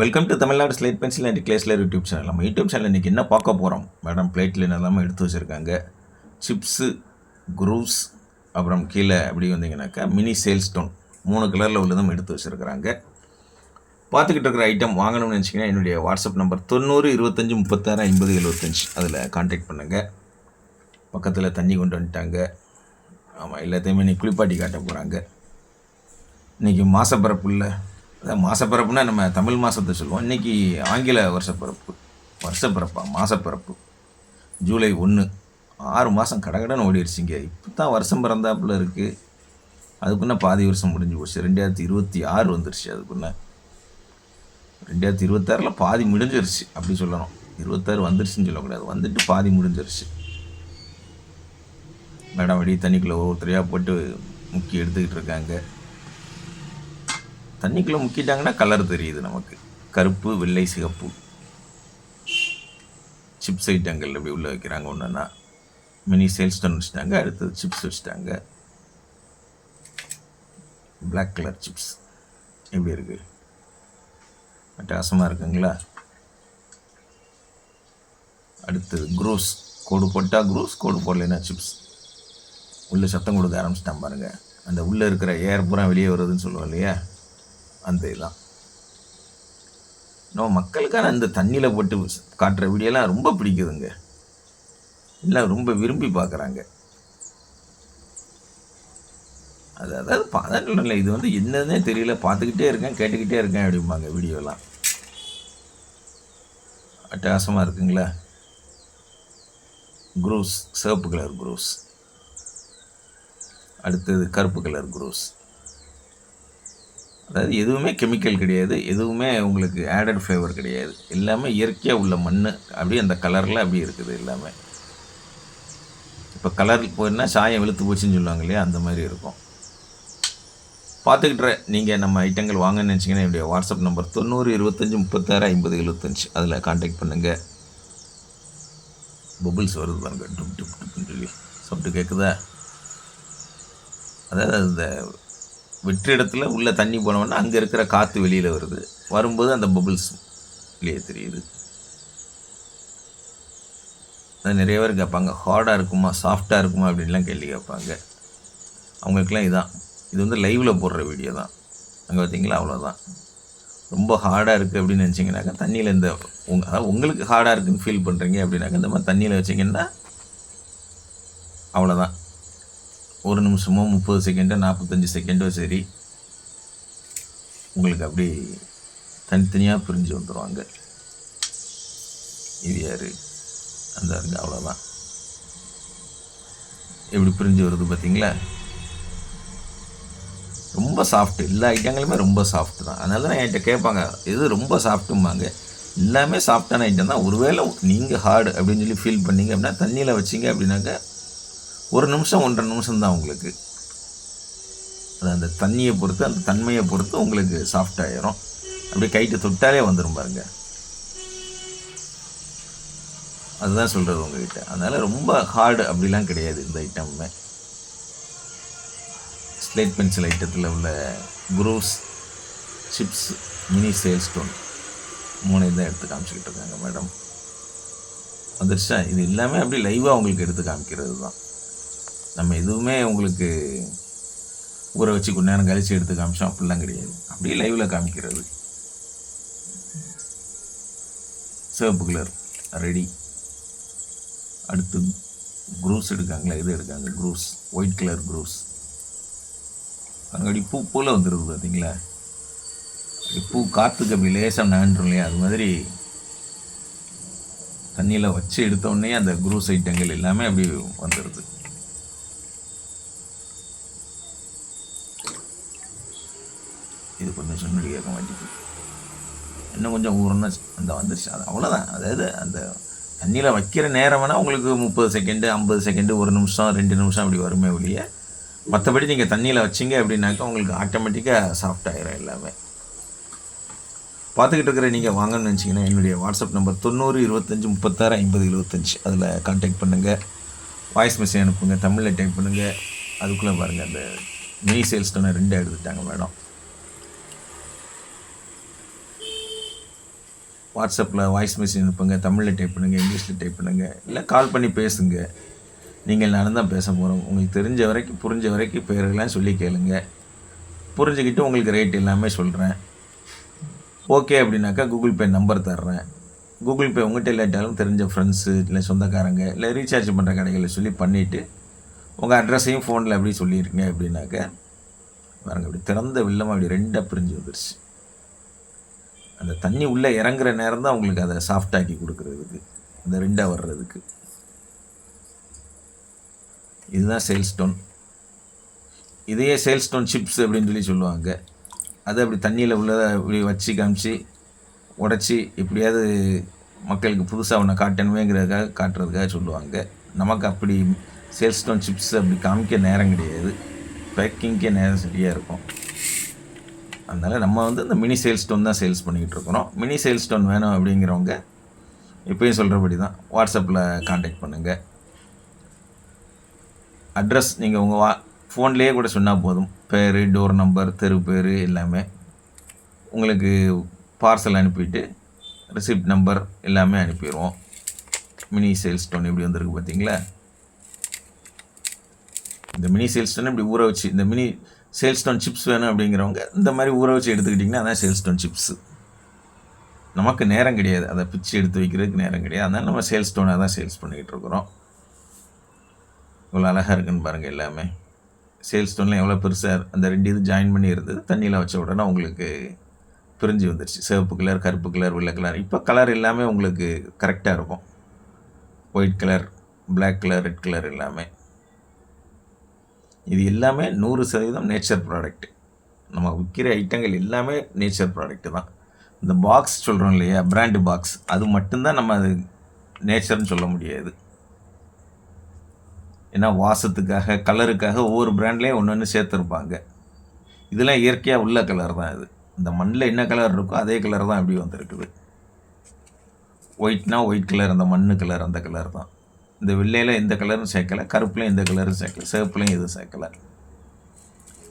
Welcome to Tamil Nadu slate pencil and கிளேஸ்லர் YouTube channel. நம்ம YouTube channel இன்றைக்கி என்ன பார்க்க போகிறோம் மேடம்? பிளேட்டில் என்னெல்லாமல் எடுத்து வச்சுருக்காங்க. சிப்ஸு, குரூஸ், அப்புறம் கீழே அப்படி வந்தீங்கன்னாக்கா மினி சேல் ஸ்டோன் 3 கலரில் உள்ளதும் எடுத்து வச்சுருக்கிறாங்க. பார்த்துக்கிட்டு இருக்கிற ஐட்டம் வாங்கணும்னு நினச்சிங்கன்னா என்னுடைய வாட்ஸ்அப் நம்பர் 90 25 36 50 75 அதில் கான்டாக்ட் பண்ணுங்கள். பக்கத்தில் தண்ணி கொண்டு வந்துட்டாங்க. ஆமாம், எல்லாத்தையுமே இன்றைக்கி குளிப்பாட்டி காட்ட போகிறாங்க. இன்றைக்கி மாசப்பிறப்புள்ள, அதான் மாசப்பிறப்புனா நம்ம தமிழ் மாதத்தை சொல்லுவோம். இன்றைக்கி ஆங்கில வருஷப்பிறப்பா மாசப்பிறப்பு ஜூலை 1. 6 மாதம் கடகடன்னு ஓடிடுச்சிங்க. இப்போ தான் வருஷம் பிறந்தாப்புல இருக்குது. அதுக்குன்னே பாதி வருஷம் முடிஞ்சு போச்சு. 2026 வந்துருச்சு. அதுக்குன்னே 2026 பாதி முடிஞ்சிருச்சு அப்படி சொல்லணும். 26 வந்துருச்சுன்னு சொல்லக்கூடாது, வந்துட்டு பாதி முடிஞ்சிருச்சு. மேடம் வெடி தண்ணிக்குள்ளே ஒவ்வொருத்தரையாக போட்டு முக்கி எடுத்துக்கிட்டு இருக்காங்க. தண்ணிக்குள்ளே முக்கிட்டாங்கன்னா கலர் தெரியுது நமக்கு, கருப்பு, வெள்ளை, சிகப்பு. சிப்ஸ் ஐட்டங்கள் அப்படி உள்ளே வைக்கிறாங்க. ஒன்றுன்னா மினி சேல்ஸ்டன் வச்சுட்டாங்க. அடுத்தது சிப்ஸ் வச்சுட்டாங்க. பிளாக் கலர் சிப்ஸ் எப்படி இருக்குது? அட்டகாசமாக இருக்குங்களா? அடுத்தது குரூஸ். கோடு போட்டால் குரூஸ், கோடு போடலைன்னா சிப்ஸ். உள்ளே சத்தம் கொடுக்க ஆரம்பிச்சிட்டான் பாருங்கள். அந்த உள்ளே இருக்கிற ஏர் பூரா வெளியே வருதுன்னு சொல்லுவோம் இல்லையா, அந்த இதுதான். நம்ம மக்களுக்கான அந்த தண்ணியில் போட்டு காட்டுற வீடியோலாம் ரொம்ப பிடிக்குதுங்க. எல்லாம் ரொம்ப விரும்பி பார்க்குறாங்க. அதாவது அதான் இல்லை, இது வந்து என்னன்னே தெரியல, பார்த்துக்கிட்டே இருக்கேன், கேட்டுக்கிட்டே இருக்கேன் அப்படிம்பாங்க வீடியோலாம். அட்டகாசமாக இருக்குங்களா? குரூஸ், சிவப்பு கலர் குரூஸ். அடுத்தது கருப்பு கலர் குரூஸ். அதாவது எதுவுமே கெமிக்கல் கிடையாது, எதுவுமே உங்களுக்கு ஆடட் ஃப்ளேவர் கிடையாது. எல்லாமே இயற்கையாக உள்ள மண் அப்படியே அந்த கலரில் அப்படியே இருக்குது எல்லாமே. இப்போ கலர் போயின்னா சாயம் வெளுத்து போச்சுன்னு சொல்லுவாங்க இல்லையா, அந்த மாதிரி இருக்கும். பார்த்துக்கிட்டுற நீங்கள் நம்ம ஐட்டங்கள் வாங்கன்னு நினச்சிங்கன்னா என்னுடைய வாட்ஸ்அப் நம்பர் 90 25 36 50 75 அதில் கான்டாக்ட் பண்ணுங்கள். பபுள்ஸ் வருது பாருங்க, டுப் டுப் டுப்னு சொல்லி சவுண்டு கேட்குதா? அதாவது அந்த வெற்றிடத்தில் உள்ள தண்ணி போனோன்னா அங்கே இருக்கிற காற்று வெளியில் வருது. வரும்போது அந்த பபுள்ஸ் வெளியே தெரியுது. அது நிறைய பேர் கேட்பாங்க, ஹார்டாக இருக்குமா சாஃப்டாக இருக்குமா அப்படின்லாம் கேள்வி கேட்பாங்க. அவங்களுக்குலாம் இது வந்து லைவில் போடுற வீடியோ தான். அங்கே பார்த்தீங்களா, அவ்வளோதான். ரொம்ப ஹார்டாக இருக்குது அப்படின்னு நினச்சிங்கனாக்கா தண்ணியில் இந்த அதாவது உங்களுக்கு ஹார்டாக இருக்குதுன்னு ஃபீல் பண்ணுறீங்க அப்படின்னாக்கா இந்த மாதிரி தண்ணியில் வச்சிங்கன்னா அவ்வளோதான். 1 நிமிஷமோ 30 செகண்டோ 45 செகண்டோ சரி, உங்களுக்கு அப்படி தனித்தனியாக பிரிஞ்சு வந்துடுவாங்க. இது யார் அந்த இருக்கு, அவ்வளோதான். எப்படி பிரிஞ்சு வருது பார்த்தீங்களா? ரொம்ப சாஃப்ட்டு. எல்லா ஐட்டங்களுமே ரொம்ப சாஃப்ட்டு தான். அதனால தான் என்கிட்ட கேட்பாங்க, எது ரொம்ப சாஃப்ட்டும்பாங்க. எல்லாமே சாஃப்டான ஐட்டம் தான். ஒருவேளை நீங்கள் ஹார்டு அப்படின்னு சொல்லி ஃபீல் பண்ணிங்க அப்படின்னா தண்ணியில் வச்சிங்க அப்படின்னாக்கா 1 நிமிஷம் 1.5 நிமிஷம் தான் உங்களுக்கு. அது அந்த தண்ணியை பொறுத்து, அந்த தன்மையை பொறுத்து உங்களுக்கு சாஃப்டாகிடும். அப்படியே கைட்டு தொட்டாலே வந்துடும் பாருங்க. அதுதான் சொல்கிறது உங்கள்கிட்ட. அதனால் ரொம்ப ஹார்டு அப்படிலாம் கிடையாது இந்த ஐட்டமுமே. ஸ்லேட் பென்சில் ஐட்டத்தில் உள்ள குரூஸ், சிப்ஸ், மினி சேல் ஸ்டோன் 3 தான் எடுத்து காமிச்சிக்கிட்டு இருக்காங்க மேடம். வந்துருச்சா? இது எல்லாமே அப்படி லைவாக உங்களுக்கு எடுத்து காமிக்கிறது தான். நம்ம எதுவுமே உங்களுக்கு ஊற வச்சு கொஞ்ச நேரம் கழித்து எடுத்து காமிச்சோம் அப்படிலாம் கிடையாது. அப்படியே லைவில் காமிக்கிறது. சிவப்பு கலர் ரெடி. அடுத்து குரூஸ் எடுக்காங்களா, இது எடுக்காங்க குரூஸ், ஒயிட் கலர் குரூஸ். அங்கடி பூ போல் வந்துடுது பார்த்தீங்களா? பூ காற்றுக்கு அப்படி லேசாக நகன்றும் இல்லையா, அது மாதிரி தண்ணியில் வச்சு எடுத்தோடனே அந்த குரூஸ் ஐட்டங்கள் எல்லாமே அப்படி வந்துடுது. இது கொஞ்சம் சொன்னடி கேட்க மாட்டேங்குது. இன்னும் கொஞ்சம் ஊறணும் அந்த வந்துருச்சு. அது அவ்வளோதான். அதாவது அந்த தண்ணியில் வைக்கிற நேரம் வேணால் உங்களுக்கு 30 செகண்டு 50 செகண்டு 1 நிமிஷம் 2 நிமிஷம் அப்படி வருமே ஒழிய, மற்றபடி நீங்கள் தண்ணியில் வச்சிங்க அப்படின்னாக்கா உங்களுக்கு ஆட்டோமேட்டிக்காக சாஃப்டாகிடும் எல்லாமே. பார்த்துக்கிட்டு இருக்கிற நீங்கள் வாங்கன்னு நினச்சிங்கன்னா என்னுடைய வாட்ஸ்அப் நம்பர் 90 25 36 50 75 அதில் கான்டாக்ட் பண்ணுங்கள். வாய்ஸ் மெசேஜ் அனுப்புங்க, தமிழில் டைப் பண்ணுங்கள். அதுக்குள்ளே பாருங்கள், அந்த மினி சேல்ஸ்டோனை 2 எடுத்துட்டாங்க மேடம். வாட்ஸ்அப்பில் வாய்ஸ் மெசேஜ் அனுப்புங்க, தமிழில் டைப் பண்ணுங்கள், இங்கிலீஷில் டைப் பண்ணுங்கள், இல்லை கால் பண்ணி பேசுங்க. நீங்கள் நானும் தான் பேச போகிறோம். உங்களுக்கு தெரிஞ்ச வரைக்கும் புரிஞ்ச வரைக்கும் பேரெல்லாம் சொல்லி கேளுங்க. புரிஞ்சுக்கிட்டு உங்களுக்கு ரேட் எல்லாமே சொல்கிறேன். ஓகே அப்படின்னாக்கா கூகுள் பே நம்பர் தர்றேன். கூகுள் பே உங்கள்கிட்ட இல்லாட்டாலும் தெரிஞ்ச ஃப்ரெண்ட்ஸு இல்லை சொந்தக்காரங்க இல்லை ரீசார்ஜ் பண்ணுற கடைகளில் சொல்லி பண்ணிவிட்டு உங்கள் அட்ரஸையும் ஃபோனில் அப்படி சொல்லியிருக்கீங்க அப்படின்னாக்க பாருங்கள், அப்படி திறந்த வெள்ளமாக அப்படி 2ஆக பிரிஞ்சு வந்துருச்சு. அந்த தண்ணி உள்ளே இறங்குற நேரம் தான் உங்களுக்கு அதை சாஃப்டாக்கி கொடுக்குறதுக்கு, இந்த 2ஆக வர்றதுக்கு. இதுதான் சேல் ஸ்டோன். இதையே சேல் ஸ்டோன் சிப்ஸ் அப்படின்னு சொல்லி சொல்லுவாங்க. அதை அப்படி தண்ணியில் உள்ளதை இப்படி வச்சு காமிச்சு உடச்சி எப்படியாவது மக்களுக்கு புதுசாக ஒன்று காட்டணுமேங்கிறதுக்காக காட்டுறதுக்காக சொல்லுவாங்க. நமக்கு அப்படி சேல் ஸ்டோன் சிப்ஸ் அப்படி காமிக்க நேரம் கிடையாது, பேக்கிங்கே நேரம் சரியாக இருக்கும். அதனால் நம்ம வந்து இந்த மினி சேல் ஸ்டோன் தான் சேல்ஸ் பண்ணிக்கிட்டு இருக்கிறோம். மினி சேல் ஸ்டோன் வேணும் அப்படிங்கிறவங்க இப்போயும் சொல்கிறபடி தான் வாட்ஸ்அப்பில் காண்டாக்ட் பண்ணுங்கள். அட்ரஸ் நீங்கள் உங்கள் ஃபோன்லேயே கூட சொன்னால் போதும். பேர், டோர் நம்பர், தெரு பேர் எல்லாமே. உங்களுக்கு பார்சல் அனுப்பிட்டு ரிசிப்ட் நம்பர் எல்லாமே அனுப்பிடுவோம். மினி சேல் ஸ்டோன் எப்படி வந்திருக்கு பார்த்தீங்களா? இந்த மினி சேல் ஸ்டோன் இப்படி ஊற வச்சு, இந்த மினி சேல் ஸ்டோன் சிப்ஸ் வேணும் அப்படிங்கிறவங்க இந்த மாதிரி ஊற வச்சு எடுத்துக்கிட்டிங்கன்னா அதான் சேல் ஸ்டோன் சிப்ஸு. நமக்கு நேரம் கிடையாது, அதை பிச்சு எடுத்து வைக்கிறதுக்கு நேரம் கிடையாது. அதனால் நம்ம சேல் ஸ்டோனாக தான் சேல்ஸ் பண்ணிக்கிட்டு இருக்கிறோம். இவ்வளோ அழகாக இருக்குன்னு பாருங்கள். எல்லாமே சேல் ஸ்டோனில் எவ்வளோ பெருசாக அந்த 2 இது ஜாயின் பண்ணி இருந்தது. தண்ணியில் வச்ச உடனே உங்களுக்கு பிரிஞ்சு வந்துடுச்சு. சிவப்பு கலர், கருப்பு கலர், வெள்ளை கலர். இப்போ கலர் எல்லாமே உங்களுக்கு கரெக்டாக இருக்கும். White colour, black colour, red colour எல்லாமே. இது எல்லாமே 100% நேச்சர் ப்ராடக்ட். நம்ம விற்கிற ஐட்டங்கள் எல்லாமே நேச்சர் ப்ராடக்ட்டு தான். இந்த பாக்ஸ் சொல்கிறோம் இல்லையா, பிராண்டு பாக்ஸ், அது மட்டும்தான் நம்ம அது நேச்சர்னு சொல்ல முடியாது. ஏன்னா வாசத்துக்காக, கலருக்காக ஒவ்வொரு பிராண்ட்லேயும் ஒன்று ஒன்று சேர்த்துருப்பாங்க. இதெல்லாம் இயற்கையாக உள்ள கலர் தான். இது இந்த மண்ணில் என்ன கலர் இருக்கோ அதே கலர் தான் அப்படி வந்திருக்குது. ஒயிட்னா ஒயிட் கலர், அந்த மண் கலர் அந்த கலர் தான். இந்த வெள்ளையில் எந்த கலரும் சேர்க்கலை, கருப்புலையும் எந்த கலரும் சேர்க்கலை, சிவப்புலையும் எதுவும் சேர்க்கலை.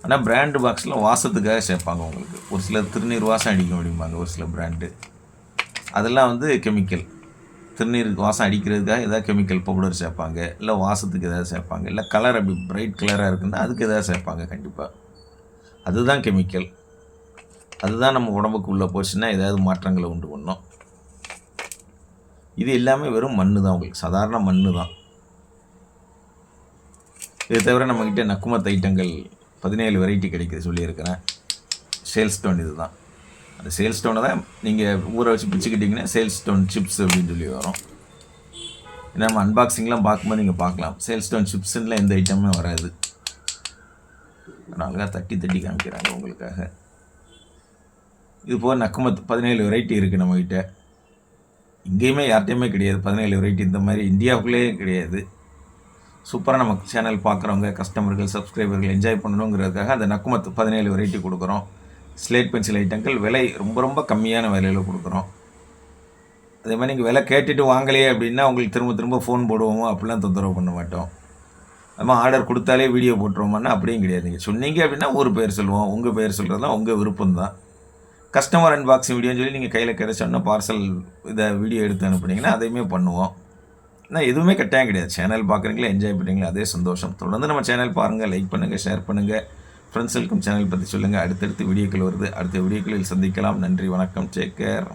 ஆனால் பிராண்டு பாக்ஸில் வாசத்துக்காக சேர்ப்பாங்க. உங்களுக்கு ஒரு சிலர் திருநீர் வாசம் அடிக்கும் அப்படிம்பாங்க, ஒரு சில பிராண்டு. அதெல்லாம் வந்து கெமிக்கல். திருநீருக்கு வாசம் அடிக்கிறதுக்காக ஏதாவது கெமிக்கல் பவுடர் சேர்ப்பாங்க, இல்லை வாசத்துக்கு எதாவது சேர்ப்பாங்க, இல்லை கலர் அப்படி பிரைட் கலராக இருக்குன்னா அதுக்கு எதாவது சேர்ப்பாங்க கண்டிப்பாக. அதுதான் கெமிக்கல். அதுதான் நம்ம உடம்புக்கு உள்ளே போச்சுன்னா ஏதாவது மாற்றங்களை உண்டு பண்ணோம். இது எல்லாமே வெறும் மண்ணு தான், உங்களுக்கு சாதாரண மண்ணு தான். இது தவிர நம்மக்கிட்ட நக்குமத் ஐட்டங்கள் 17 வெரைட்டி கிடைக்குது சொல்லியிருக்கிறேன். சேல் ஸ்டோன் இது தான். அந்த சேல் ஸ்டோனை தான் நீங்கள் ஊற வச்சு பிச்சுக்கிட்டிங்கன்னா சேல் ஸ்டோன் சிப்ஸ் அப்படின்னு சொல்லி வரும். ஏன்னா நம்ம அன்பாக்சிங்லாம் பார்க்கும்போது நீங்கள் பார்க்கலாம், சேல் ஸ்டோன் சிப்ஸுன்னு எந்த ஐட்டமே வராது. அழகாக தட்டி தட்டி காமிக்கிறாங்க உங்களுக்காக. இது போக நக்குமத் 17 வெரைட்டி இருக்குது நம்மக்கிட்ட. இங்கேயுமே யார்கிட்டையுமே கிடையாது 17 வெரைட்டி. இந்த மாதிரி இந்தியாவுக்குள்ளேயே கிடையாது. சூப்பராக நம்ம சேனல் பார்க்குறவங்க, கஸ்டமர்கள், சப்ஸ்கிரைபர்கள் என்ஜாய் பண்ணணுங்கிறதுக்காக அந்த நக்குமத் 17 வெரைட்டி கொடுக்குறோம். ஸ்லேட் பென்சில் ஐட்டங்கள் விலை ரொம்ப ரொம்ப கம்மியான விலையில் கொடுக்குறோம். அதே மாதிரி நீங்கள் விலை கேட்டுட்டு வாங்கலையே அப்படின்னா உங்களுக்கு திரும்ப திரும்ப ஃபோன் போடுவோமோ அப்படிலாம் தொந்தரவு பண்ண மாட்டோம். நம்ம ஆர்டர் கொடுத்தாலே வீடியோ போட்டுருவோம்னா அப்படியும் கிடையாது. நீங்கள் சொன்னீங்க அப்படின்னா ஒரு பேர் சொல்லுவோம். உங்கள் பேர் சொல்கிறதுலாம் உங்கள் விருப்பம்தான். கஸ்டமர் அன்பாக்சிங் வீடியோன்னு சொல்லி நீங்கள் கையில் கிடைச்சோன்னா பார்சல் இதை வீடியோ எடுத்து அனுப்புனீங்கன்னா அதையுமே பண்ணுவோம். ஆனால் எதுவுமே கட்டாயம் கிடையாது. சேனல் பார்க்குறீங்களா, என்ஜாய் பண்ணுறீங்களா, அதே சந்தோஷம். தொடர்ந்து நம்ம சேனல் பாருங்கள், லைக் பண்ணுங்கள், ஷேர் பண்ணுங்கள், ஃப்ரெண்ட்ஸுக்கும் சேனல் பற்றி சொல்லுங்கள். அடுத்தடுத்து வீடியோக்கள் வருது. அடுத்த வீடியோக்களில் சந்திக்கலாம். நன்றி, வணக்கம், டேக் கேர்.